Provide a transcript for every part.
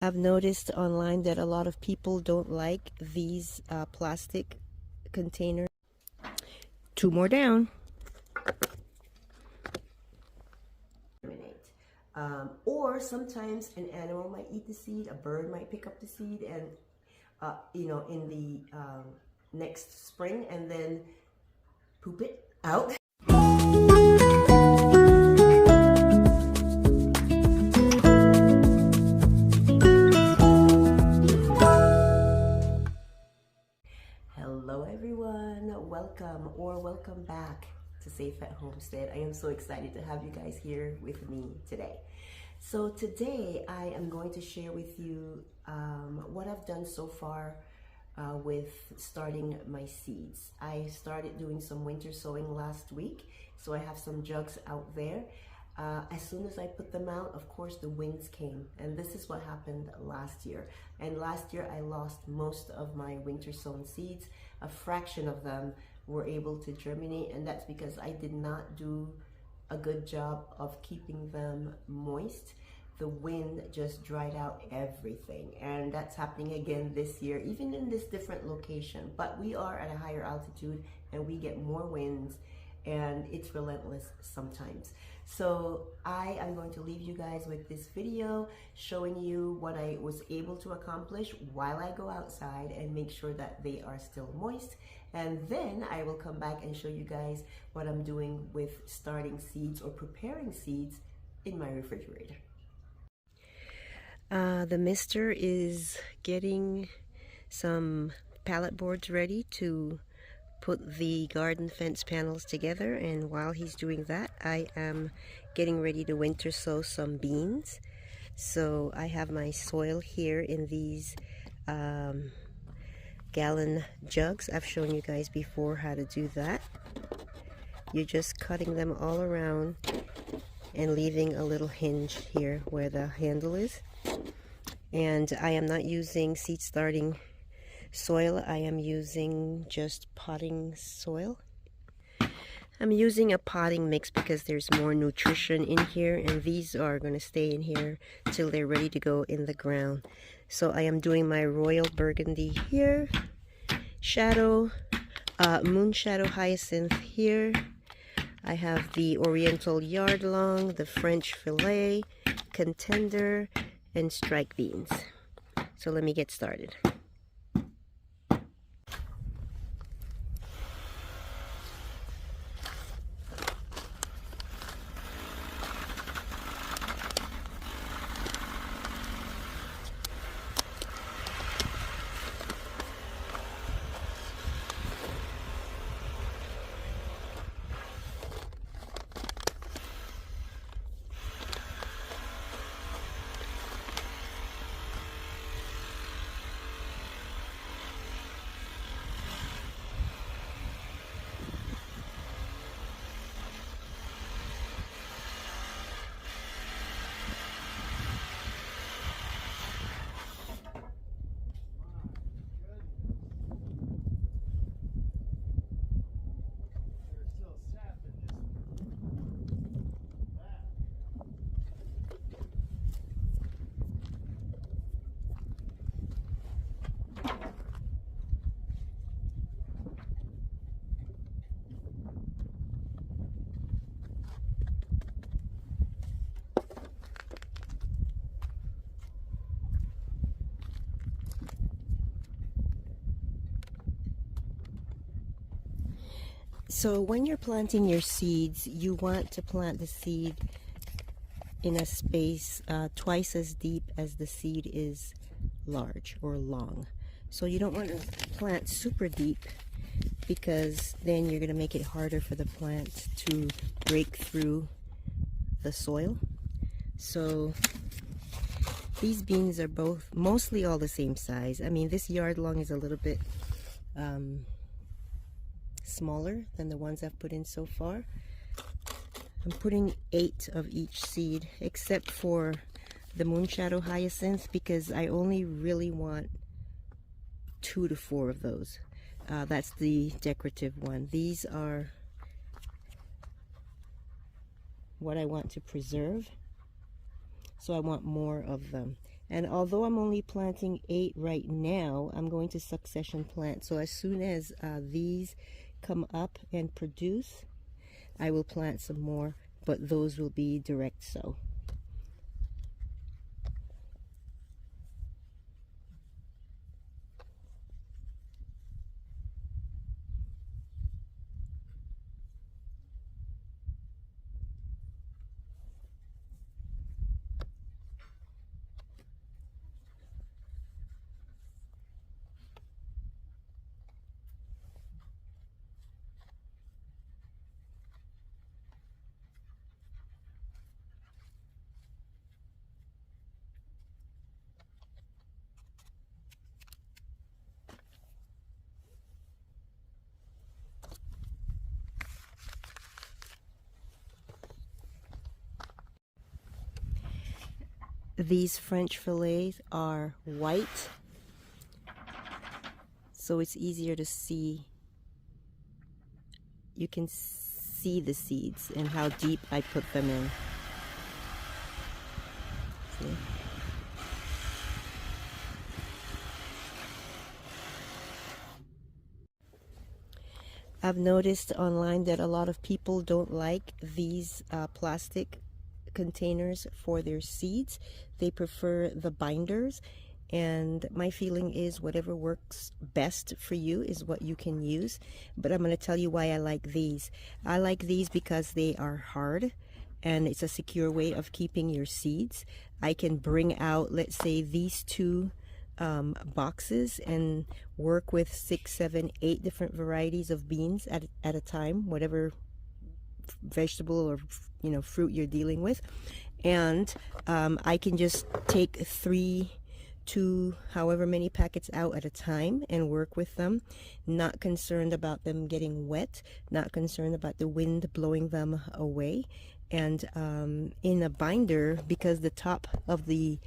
I've noticed online that a lot of people don't like these plastic containers. 2 more down. Or sometimes an animal might eat the seed, a bird might pick up the seed and in the next spring and then poop it out. Hello everyone, welcome back to Safe at Homestead. I am so excited to have you guys here with me today. So today I am going to share with you what I've done so far with starting my seeds. I started doing some winter sowing last week, so I have some jugs out there. As soon as I put them out, of course the winds came, and this is what happened last year. And last year I lost most of my winter sown seeds. A fraction of them were able to germinate, and that's because I did not do a good job of keeping them moist. The wind just dried out everything, and that's happening again this year, even in this different location. But we are at a higher altitude and we get more winds, and it's relentless sometimes. So I am going to leave you guys with this video showing you what I was able to accomplish while I go outside and make sure that they are still moist. And then I will come back and show you guys what I'm doing with starting seeds or preparing seeds in my refrigerator. The mister is getting some pallet boards ready to put the garden fence panels together, and while he's doing that, I am getting ready to winter sow some beans. So I have my soil here in these gallon jugs. I've shown you guys before how to do that. You're just cutting them all around and leaving a little hinge here where the handle is. And I am not using seed starting soil, I am using just potting soil. I'm using a potting mix because there's more nutrition in here, and these are going to stay in here till they're ready to go in the ground. So I am doing my royal burgundy here, shadow, moon shadow hyacinth here. I have the oriental yard long, the French fillet, contender, and strike beans. So let me get started. So when you're planting your seeds, you want to plant the seed in a space twice as deep as the seed is large or long. So you don't want to plant super deep, because then you're going to make it harder for the plant to break through the soil. So these beans are both mostly all the same size. I mean, this yard long is a little bit smaller than the ones I've put in so far. I'm putting 8 of each seed, except for the moonshadow hyacinth, because I only really want 2 to 4 of those. That's the decorative one. These are what I want to preserve, so I want more of them. And although I'm only planting 8 right now, I'm going to succession plant. So as soon as these come up and produce, I will plant some more, but those will be direct sow. These French fillets are white, so it's easier to see. You can see the seeds and how deep I put them in. See? I've noticed online that a lot of people don't like these plastic containers for their seeds. They prefer the binders, and my feeling is whatever works best for you is what you can use. But I'm going to tell you why I like these. I like these because they are hard and it's a secure way of keeping your seeds. I can bring out, let's say, these two boxes and work with 6, 7, 8 different varieties of beans at a time, whatever vegetable or fruit you're dealing with. And I can just take 3 to however many packets out at a time and work with them, not concerned about them getting wet, not concerned about the wind blowing them away. And in a binder, because the top of the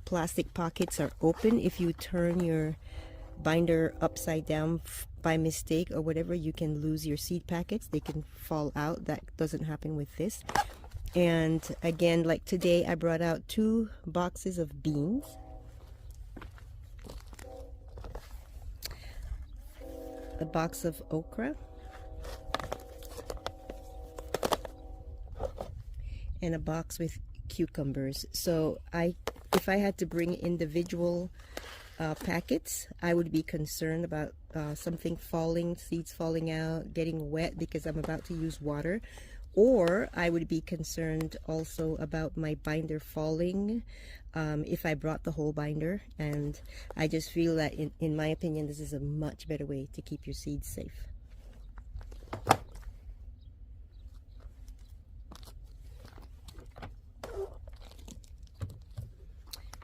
plastic pockets are open, if you turn your binder upside down by mistake or whatever, you can lose your seed packets. They can fall out. That doesn't happen with this. And again, like today, I brought out 2 boxes of beans, a box of okra, and a box with cucumbers. So if I had to bring individual packets, I would be concerned about something falling, seeds falling out, getting wet because I'm about to use water. Or I would be concerned also about my binder falling if I brought the whole binder. And I just feel that in my opinion, this is a much better way to keep your seeds safe.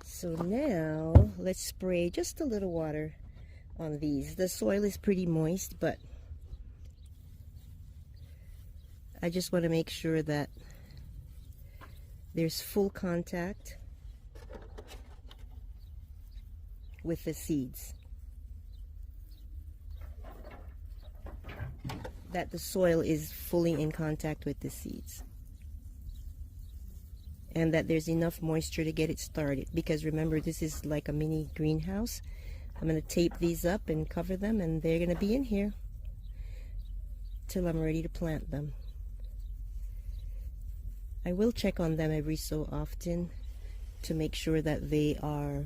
So now let's spray just a little water on these. The soil is pretty moist, but I just want to make sure that there's full contact with the seeds, that the soil is fully in contact with the seeds, and that there's enough moisture to get it started. Because remember, this is like a mini greenhouse. I'm going to tape these up and cover them, and they're going to be in here till I'm ready to plant them. I will check on them every so often to make sure that they are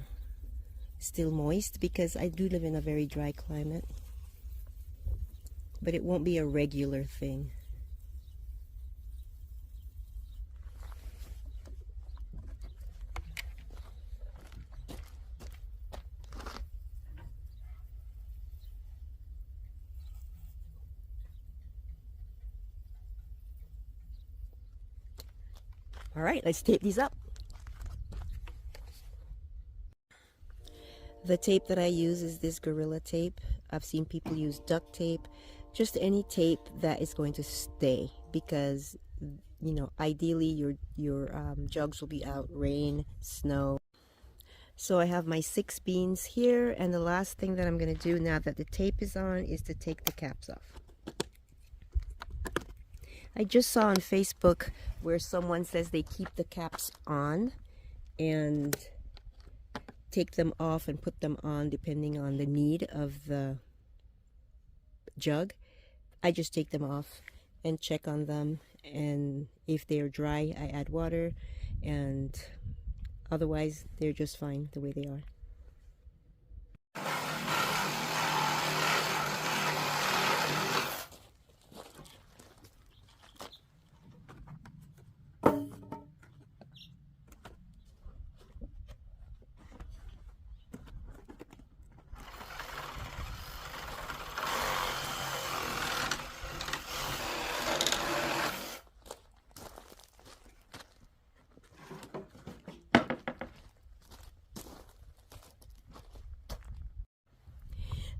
still moist, because I do live in a very dry climate, but it won't be a regular thing. All right, let's tape these up. The tape that I use is this Gorilla tape. I've seen people use duct tape, just any tape that is going to stay, because ideally your jugs will be out, rain, snow. So I have my 6 beans here, and the last thing that I'm going to do now that the tape is on is to take the caps off. I just saw on Facebook where someone says they keep the caps on, and take them off and put them on depending on the need of the jug. I just take them off and check on them, and if they're dry I add water, and otherwise they're just fine the way they are.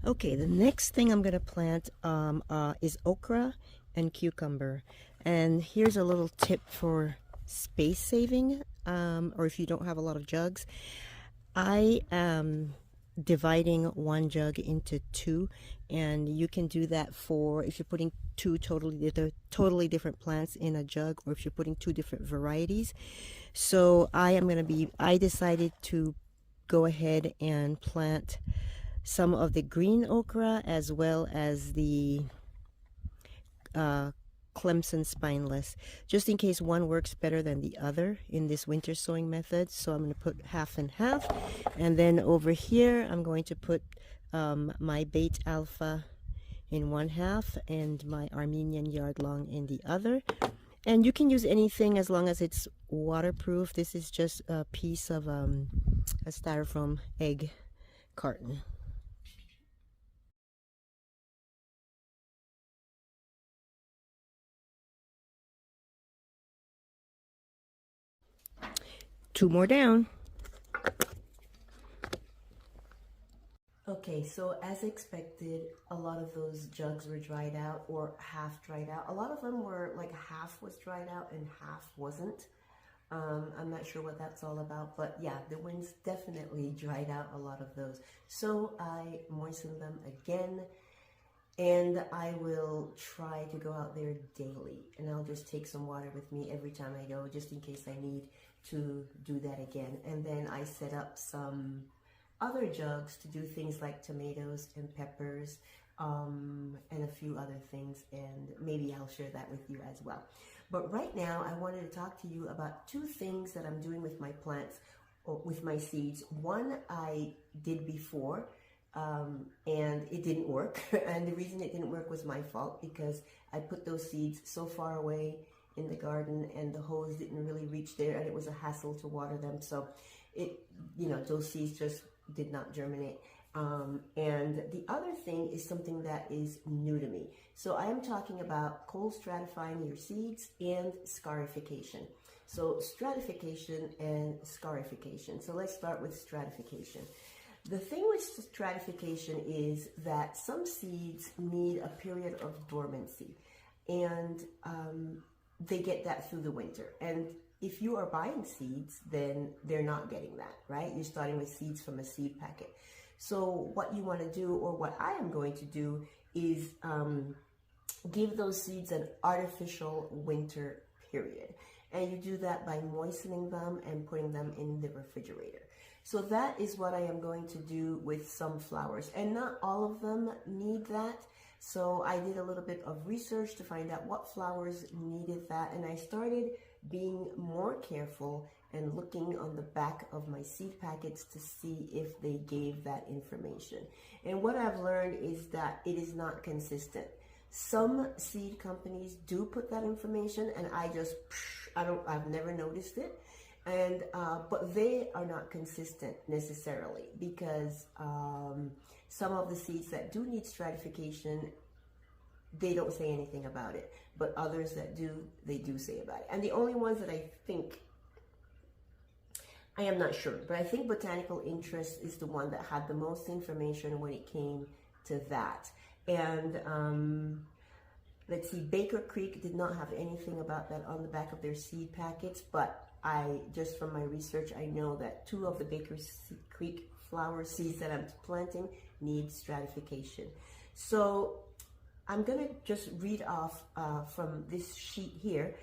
Okay, the next thing I'm going to plant is okra and cucumber. And here's a little tip for space saving, or if you don't have a lot of jugs. I am dividing one jug into two, and you can do that for if you're putting two totally different plants in a jug, or if you're putting two different varieties. So I decided to go ahead and plant some of the green okra as well as the Clemson spineless, just in case one works better than the other in this winter sowing method. So I'm going to put half and half, and then over here I'm going to put my bait alpha in one half and my Armenian yardlong in the other. And you can use anything as long as it's waterproof. This is just a piece of a styrofoam egg carton. Two more down. Okay, so as expected, a lot of those jugs were dried out or half dried out. A lot of them were like half was dried out and half wasn't. I'm not sure what that's all about, but yeah, the winds definitely dried out a lot of those. So I moistened them again, and I will try to go out there daily, and I'll just take some water with me every time I go, just in case I need to do that again. And then I set up some other jugs to do things like tomatoes and peppers, and a few other things, and maybe I'll share that with you as well. But right now I wanted to talk to you about two things that I'm doing with my plants, or with my seeds. One I did before, and it didn't work. And the reason it didn't work was my fault, because I put those seeds so far away in the garden and the hose didn't really reach there, and it was a hassle to water them. So those seeds just did not germinate. And the other thing is something that is new to me. So I am talking about cold stratifying your seeds and scarification. So stratification and scarification. So let's start with stratification. The thing with stratification is that some seeds need a period of dormancy, and they get that through the winter. And if you are buying seeds, then they're not getting that, right? You're starting with seeds from a seed packet. So what you want to do, or what I am going to do, is give those seeds an artificial winter period. And you do that by moistening them and putting them in the refrigerator. So that is what I am going to do with some flowers. And not all of them need that. So I did a little bit of research to find out what flowers needed that. And I started being more careful and looking on the back of my seed packets to see if they gave that information. And what I've learned is that it is not consistent. Some seed companies do put that information, and I've never noticed it. And but they are not consistent necessarily, because some of the seeds that do need stratification, they don't say anything about it, but others that do, they do say about it. And the only ones that I think, I am not sure, but I think Botanical Interest is the one that had the most information when it came to that. And let's see, Baker Creek did not have anything about that on the back of their seed packets, but just from my research, I know that 2 of the Baker Creek flower seeds that I'm planting need stratification. So I'm gonna just read off from this sheet here,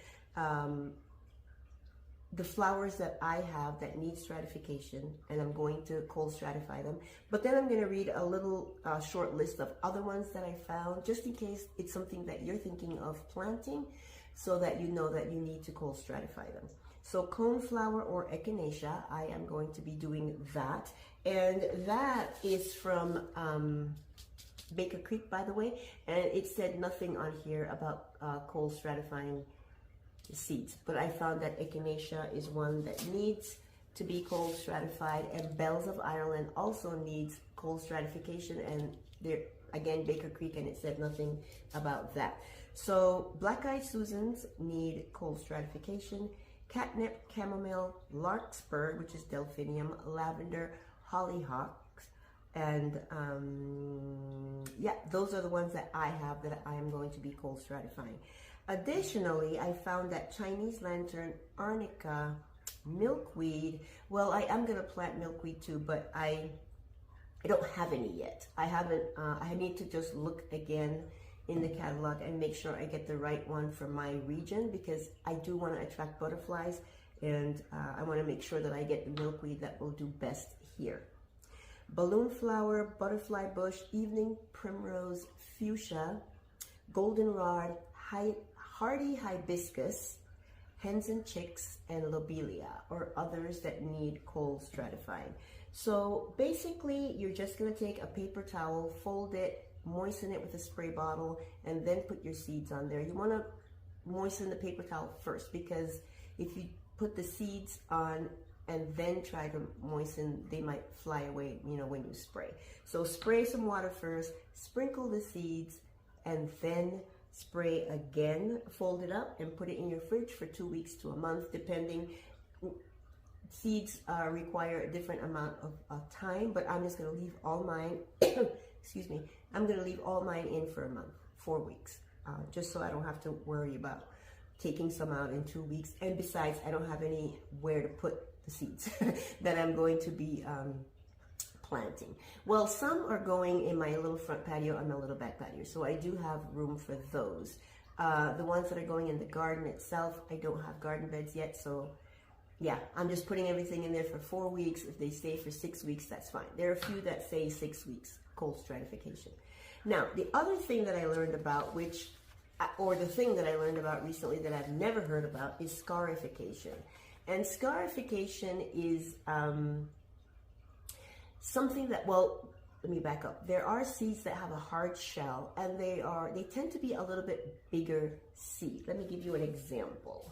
the flowers that I have that need stratification, and I'm going to cold stratify them. But then I'm going to read a little short list of other ones that I found, just in case it's something that you're thinking of planting, so that you know that you need to cold stratify them. So coneflower or echinacea, I am going to be doing that. And that is from Baker Creek, by the way. And it said nothing on here about cold stratifying seeds, but I found that echinacea is one that needs to be cold stratified, and bells of Ireland also needs cold stratification, and there again Baker Creek, and it said nothing about that. So black-eyed Susans need cold stratification, catnip, chamomile, larkspur, which is delphinium, lavender, hollyhocks, and yeah, those are the ones that I have that I am going to be cold stratifying. Additionally, I found that Chinese lantern, arnica, milkweed. Well, I am going to plant milkweed too, but I don't have any yet. I haven't, I need to just look again in the catalog and make sure I get the right one for my region, because I do want to attract butterflies, and I want to make sure that I get the milkweed that will do best here. Balloon flower, butterfly bush, evening primrose, fuchsia, goldenrod, hardy hibiscus, hens and chicks, and lobelia, or others that need cold stratifying. So basically, you're just going to take a paper towel, fold it, moisten it with a spray bottle, and then put your seeds on there. You want to moisten the paper towel first, because if you put the seeds on and then try to moisten, they might fly away, you know, when you spray. So spray some water first, sprinkle the seeds, and then spray again, fold it up, and put it in your fridge for 2 weeks to a month, depending. Seeds require a different amount of time, but I'm just going to leave all mine, excuse me, I'm going to leave all mine in for a month, 4 weeks, just so I don't have to worry about taking some out in 2 weeks. And besides, I don't have anywhere to put the seeds that I'm going to be planting. Well, some are going in my little front patio and my little back patio, so I do have room for those. The ones that are going in the garden itself, I don't have garden beds yet, so yeah, I'm just putting everything in there for 4 weeks. If they stay for 6 weeks, that's fine. There are a few that say 6 weeks, cold stratification. Now, the other thing that I learned about, or the thing that I learned about recently that I've never heard about, is scarification. And scarification is something that, well, let me back up. There are seeds that have a hard shell, and they tend to be a little bit bigger seed. Let me give you an example.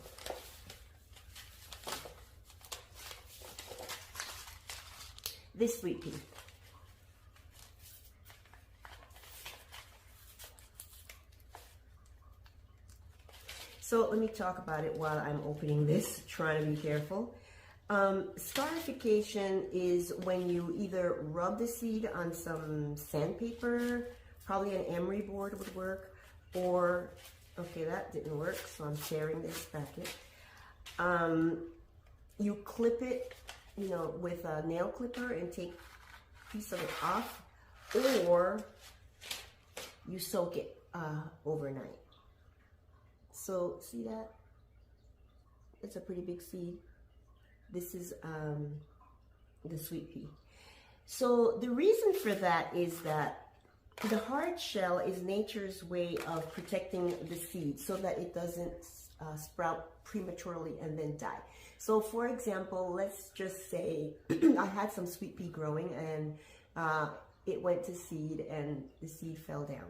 This sweet pea. So let me talk about it while I'm opening this, trying to be careful. Scarification is when you either rub the seed on some sandpaper, probably an emery board would work, or, okay, that didn't work, so I'm tearing this packet. You clip it, you know, with a nail clipper and take a piece of it off, or you soak it overnight. So see that? It's a pretty big seed. This is the sweet pea. So the reason for that is that the hard shell is nature's way of protecting the seed so that it doesn't sprout prematurely and then die. So for example, let's just say I had some sweet pea growing, and it went to seed and the seed fell down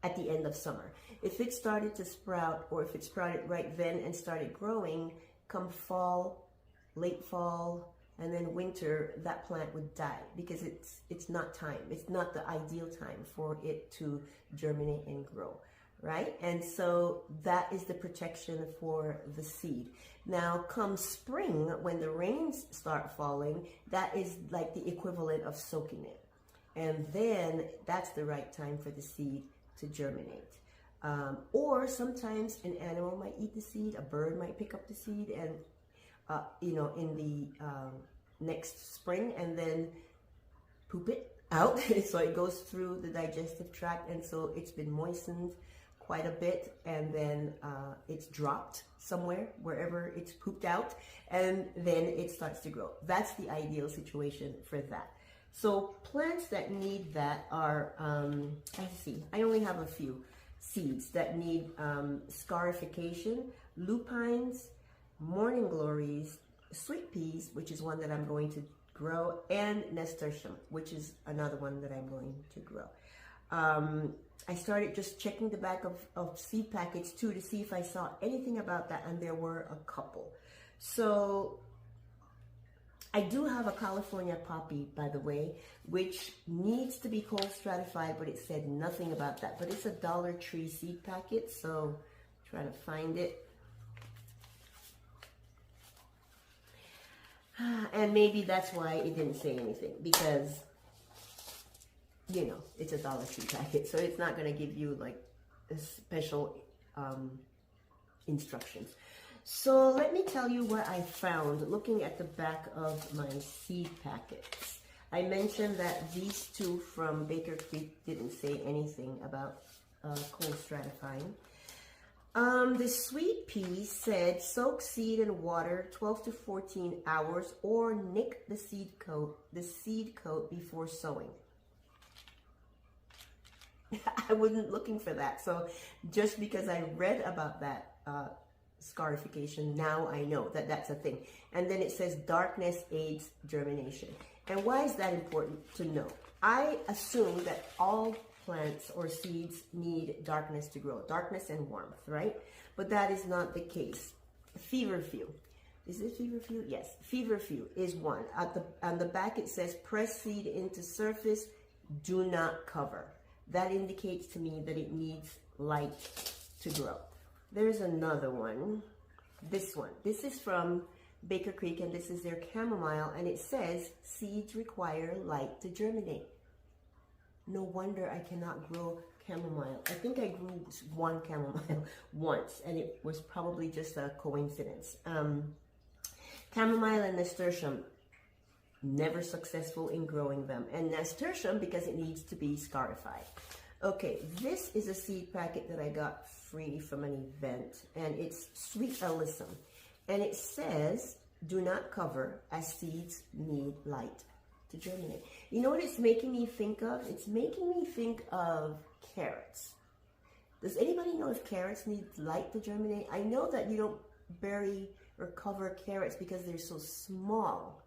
at the end of summer. If it started to sprout, or if it sprouted right then and started growing, come fall, late fall, and then winter, that plant would die, because it's not time. It's not the ideal time for it to germinate and grow, right? And so that is the protection for the seed. Now, come spring, when the rains start falling, that is like the equivalent of soaking it. And then that's the right time for the seed to germinate. Or sometimes an animal might eat the seed, a bird might pick up the seed, and you know, in the next spring, and then poop it out. So it goes through the digestive tract, and so it's been moistened quite a bit, and then it's dropped somewhere, wherever it's pooped out, and then it starts to grow. That's the ideal situation for that. So plants that need that are, I only have a few seeds that need scarification: lupines, morning glories, sweet peas, which is one that I'm going to grow, and nasturtium, which is another one that I'm going to grow. I started just checking the back of seed packets too to see if I saw anything about that, and there were a couple. So I do have a California poppy, by the way, which needs to be cold stratified, but it said nothing about that. But it's a Dollar Tree seed packet, so try to find it. And maybe that's why it didn't say anything, because, you know, it's a Dollar Tree packet, so it's not going to give you like a special instructions. So let me tell you what I found looking at the back of my seed packets. I mentioned that these two from Baker Creek didn't say anything about cold stratifying. The sweet pea said soak seed in water 12 to 14 hours or nick the seed coat before sowing. I wasn't looking for that, so just because I read about that scarification, now I know that that's a thing. And then it says darkness aids germination. And why is that important to know? I assume that all plants or seeds need darkness to grow, darkness and warmth, right? But that is not the case. Feverfew. Is it feverfew? Yes. Feverfew is one. On the back it says press seed into surface, do not cover. That indicates to me that it needs light to grow. There's another one. This one. This is from Baker Creek, and this is their chamomile, and it says seeds require light to germinate. No wonder I cannot grow chamomile. I think I grew one chamomile once, and it was probably just a coincidence. Chamomile and nasturtium, never successful in growing them. And nasturtium because it needs to be scarified. Okay, this is a seed packet that I got free from an event, and it's sweet alyssum. And it says, do not cover as seeds need light to germinate. You know what it's making me think of? It's making me think of carrots. Does anybody know if carrots need light to germinate? I know that you don't bury or cover carrots because they're so small.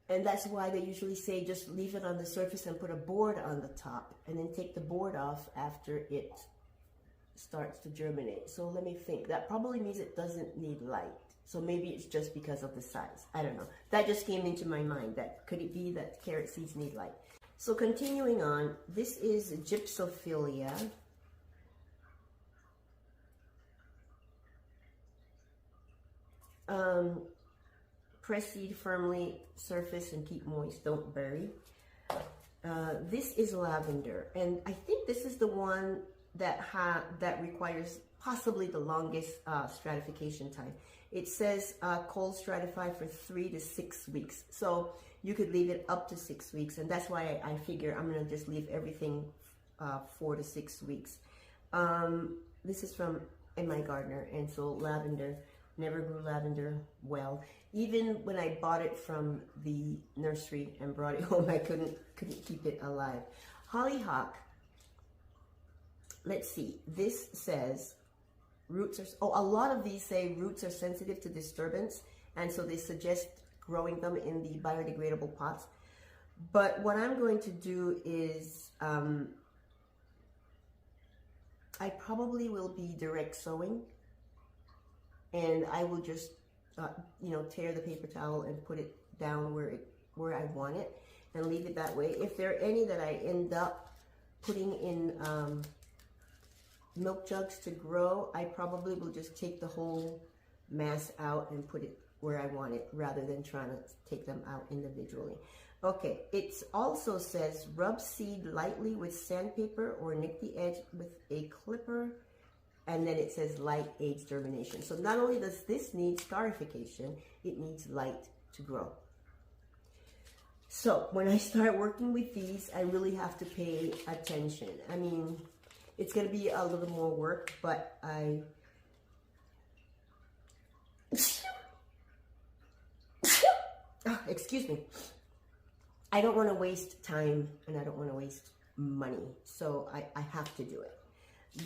And that's why they usually say just leave it on the surface and put a board on the top, and then take the board off after it starts to germinate. So let me think. That probably means it doesn't need light. So maybe it's just because of the size. I don't know. That just came into my mind. That could it be that carrot seeds need light? So continuing on, this is gypsophilia. Press seed firmly, surface and keep moist, don't bury. This is lavender, and I think this is the one that requires possibly the longest stratification time. It says cold stratify for 3 to 6 weeks, so you could leave it up to 6 weeks, and that's why I figure I'm gonna just leave everything 4 to 6 weeks. This is from M.I. Gardner, and so lavender. Never grew lavender well. Even when I bought it from the nursery and brought it home, I couldn't keep it alive. Hollyhock. Let's see. This says roots are. Oh, a lot of these say roots are sensitive to disturbance, and so they suggest growing them in the biodegradable pots. But what I'm going to do is, I probably will be direct sowing. And I will just, tear the paper towel and put it down where I want it, and leave it that way. If there are any that I end up putting in milk jugs to grow, I probably will just take the whole mass out and put it where I want it, rather than trying to take them out individually. Okay, it also says rub seed lightly with sandpaper or nick the edge with a clipper. And then it says light aids germination. So not only does this need scarification, it needs light to grow. So when I start working with these, I really have to pay attention. I mean, it's going to be a little more work, but excuse me. I don't want to waste time and I don't want to waste money, so I have to do it.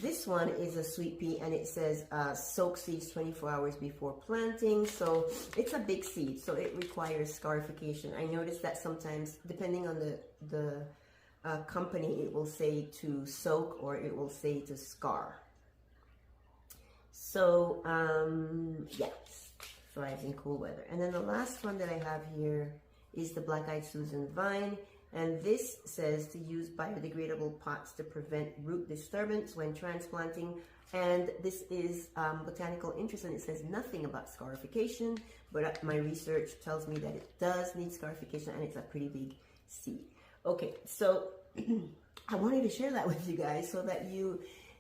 This one is a sweet pea, and it says soak seeds 24 hours before planting. So it's a big seed, so it requires scarification. I noticed that sometimes, depending on the company, it will say to soak or it will say to scar. So yeah, thrives in cool weather. And then the last one that I have here is the Black-Eyed Susan vine. And this says to use biodegradable pots to prevent root disturbance when transplanting. And this is botanical interest, and it says nothing about scarification, but my research tells me that it does need scarification, and it's a pretty big seed. Okay, so I wanted to share that with you guys so that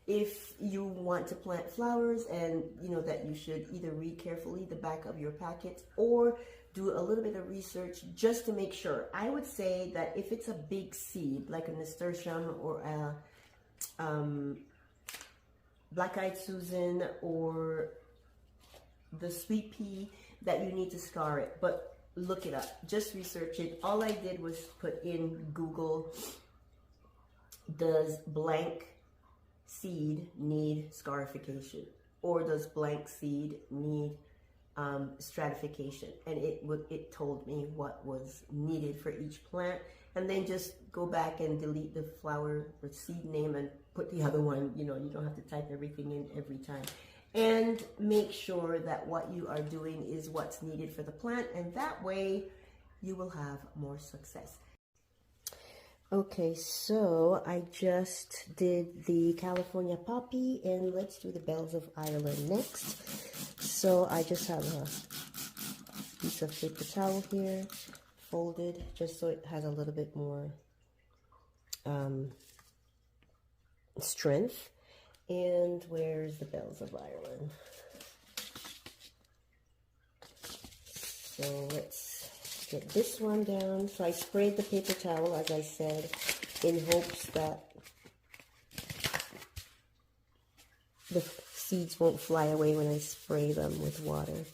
if you want to plant flowers, and you know that you should either read carefully the back of your packet or do a little bit of research just to make sure. I would say that if it's a big seed, like a nasturtium or a Black-Eyed Susan or the sweet pea, that you need to scar it. But look it up, just research it. All I did was put in Google, does blank seed need scarification, or does blank seed need stratification, and it told me what was needed for each plant. And then just go back and delete the flower or seed name and put the other one. You know, you don't have to type everything in every time. And make sure that what you are doing is what's needed for the plant, and that way you will have more success. Okay, so I just did the California poppy, and let's do the bells of Ireland next. So I just have a piece of paper towel here, folded, just so it has a little bit more strength. And where's the bells of Ireland? So let's get this one down. So I sprayed the paper towel, as I said, in hopes that the seeds won't fly away when I spray them with water.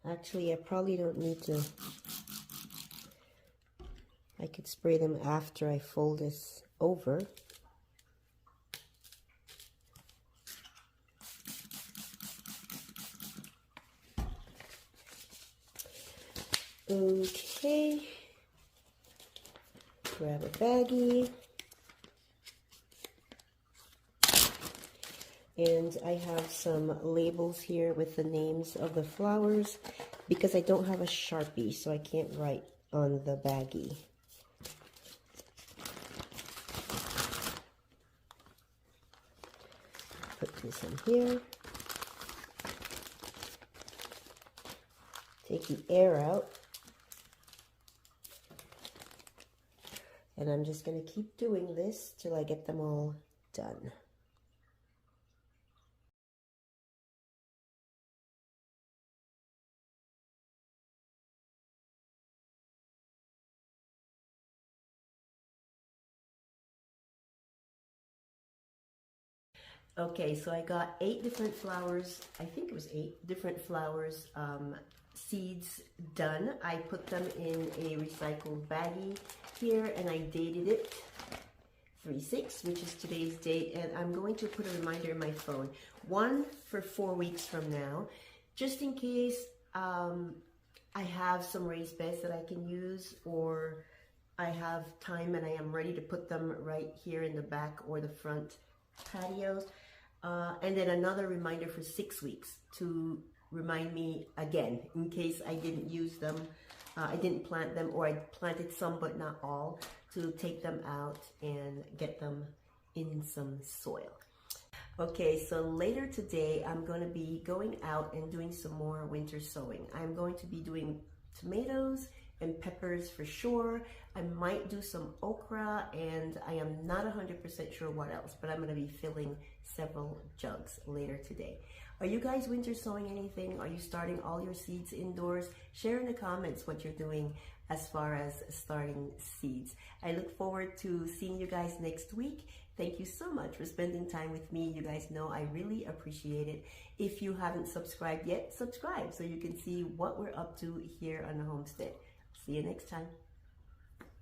Actually, I probably don't need to. I could spray them after I fold this over. Okay, grab a baggie, and I have some labels here with the names of the flowers because I don't have a Sharpie, so I can't write on the baggie. Put this in here. Take the air out. And I'm just going to keep doing this till I get them all done. Okay, so I got 8 different flowers. I think it was 8 different flowers, seeds done. I put them in a recycled baggie here, and I dated it 3/6, which is today's date, and I'm going to put a reminder in my phone, one for 4 weeks from now, just in case I have some raised beds that I can use, or I have time and I am ready to put them right here in the back or the front patios. And then another reminder for 6 weeks to remind me again, in case I didn't use them, I didn't plant them, or I planted some but not all, to take them out and get them in some soil. Okay, so later today I'm going to be going out and doing some more winter sowing. I'm going to be doing tomatoes and peppers for sure. I might do some okra, and I am not 100% sure what else, but I'm going to be filling several jugs later today. Are you guys winter sowing anything? Are you starting all your seeds indoors? Share in the comments what you're doing as far as starting seeds. I look forward to seeing you guys next week. Thank you so much for spending time with me. You guys know I really appreciate it. If you haven't subscribed yet, subscribe so you can see what we're up to here on the homestead. See you next time.